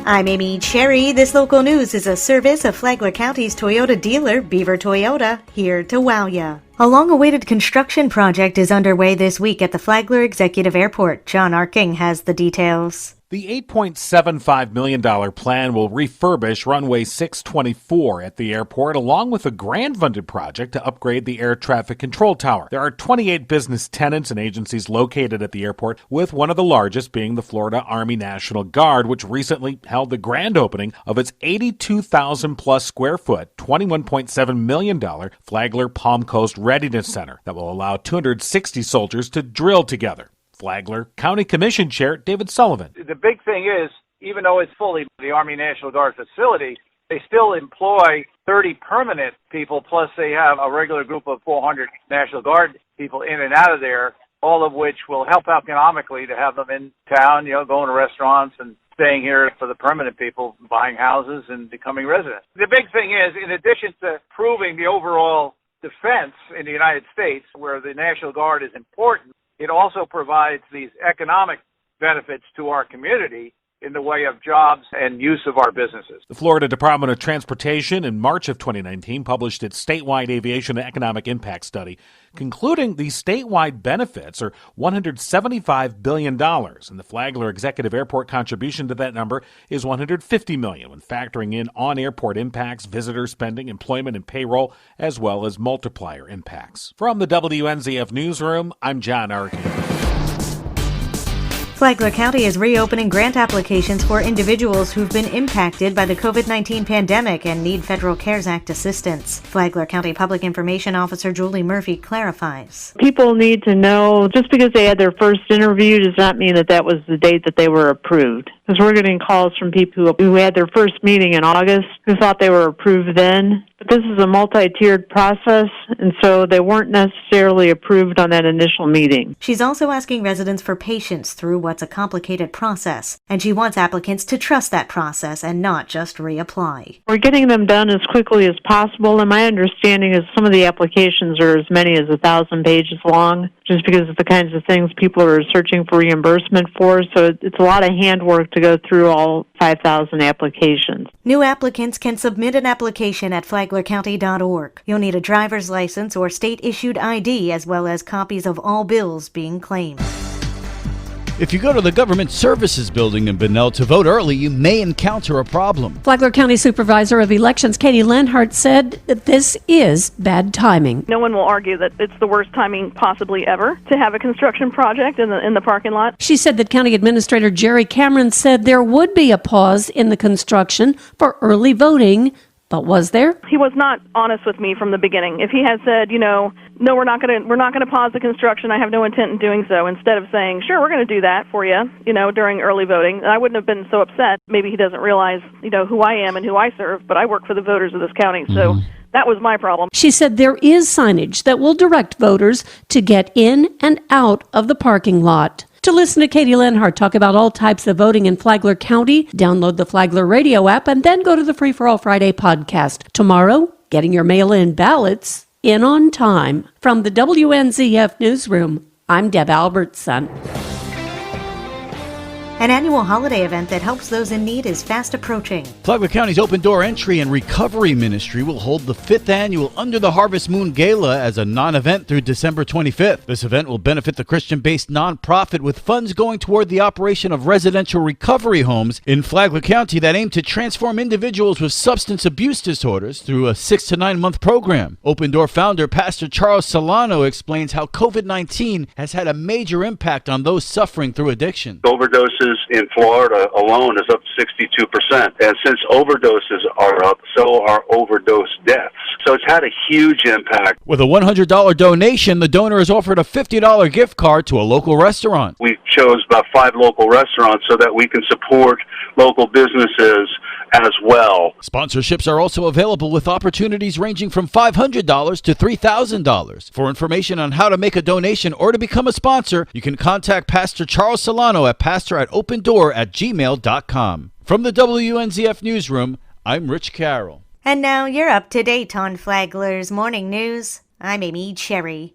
I'm Amy Cherry. This local news is a service of Flagler County's Toyota dealer, Beaver Toyota, here to wow ya. A long-awaited construction project is underway this week at the Flagler Executive Airport. John Arking has the details. The $8.75 million plan will refurbish runway 624 at the airport, along with a grant-funded project to upgrade the air traffic control tower. There are 28 business tenants and agencies located at the airport, with one of the largest being the Florida Army National Guard, which recently held the grand opening of its 82,000-plus square foot, $21.7 million Flagler Palm Coast Readiness Center that will allow 260 soldiers to drill together. Flagler County Commission Chair David Sullivan. The big thing is, even though it's fully the Army National Guard facility, they still employ 30 permanent people, plus they have a regular group of 400 National Guard people in and out of there, all of which will help economically to have them in town, going to restaurants and staying here for the permanent people, buying houses and becoming residents. The big thing is, in addition to proving the overall defense in the United States, where the National Guard is important, it also provides these economic benefits to our community in the way of jobs and use of our businesses. The Florida Department of Transportation in March of 2019 published its statewide aviation economic impact study, concluding the statewide benefits are $175 billion, and the Flagler Executive Airport contribution to that number is $150 million, when factoring in on-airport impacts, visitor spending, employment and payroll, as well as multiplier impacts. From the WNZF Newsroom, I'm John Arkin. Flagler County is reopening grant applications for individuals who've been impacted by the COVID-19 pandemic and need Federal CARES Act assistance. Flagler County Public Information Officer Julie Murphy clarifies. People need to know, just because they had their first interview does not mean that that was the date that they were approved. Because we're getting calls from people who had their first meeting in August who thought they were approved then. But this is a multi-tiered process, and so they weren't necessarily approved on that initial meeting. She's also asking residents for patience through what's a complicated process, and she wants applicants to trust that process and not just reapply. We're getting them done as quickly as possible, and my understanding is some of the applications are as many as 1,000 pages long, just because of the kinds of things people are searching for reimbursement for, so it's a lot of handwork to go through all 5,000 applications. New applicants can submit an application at flaglercounty.org. You'll need a driver's license or state-issued ID, as well as copies of all bills being claimed. If you go to the Government Services Building in Bunnell to vote early, you may encounter a problem. Flagler County Supervisor of Elections Katie Lenhart said that this is bad timing. No one will argue that it's the worst timing possibly ever to have a construction project in the parking lot. She said that County Administrator Jerry Cameron said there would be a pause in the construction for early voting. But was there? He was not honest with me from the beginning. If he had said, no, we're not going to pause the construction, I have no intent in doing so, instead of saying, sure, we're going to do that for you, during early voting, I wouldn't have been so upset. Maybe he doesn't realize, who I am and who I serve, but I work for the voters of this county, so that was my problem. She said there is signage that will direct voters to get in and out of the parking lot. To listen to Katie Lenhart talk about all types of voting in Flagler County, download the Flagler radio app and then go to the Free for All Friday podcast. Tomorrow, getting your mail-in ballots in on time. From the WNZF Newsroom, I'm Deb Albertson. An annual holiday event that helps those in need is fast approaching. Flagler County's Open Door Entry and Recovery Ministry will hold the 5th annual Under the Harvest Moon Gala as a non-event through December 25th. This event will benefit the Christian-based nonprofit, with funds going toward the operation of residential recovery homes in Flagler County that aim to transform individuals with substance abuse disorders through a 6 to 9 month program. Open Door founder Pastor Charles Solano explains how COVID-19 has had a major impact on those suffering through addiction. Overdoses in Florida alone is up 62%. And since overdoses are up, so are overdose deaths. So it's had a huge impact. With a $100 donation, the donor is offered a $50 gift card to a local restaurant. We chose about 5 local restaurants so that we can support local businesses as well. Sponsorships are also available, with opportunities ranging from $500 to $3,000. For information on how to make a donation or to become a sponsor, you can contact Pastor Charles Solano at pastor@opendoor@gmail.com. From the WNZF Newsroom, I'm Rich Carroll. And now you're up to date on Flagler's Morning News. I'm Amy Cherry.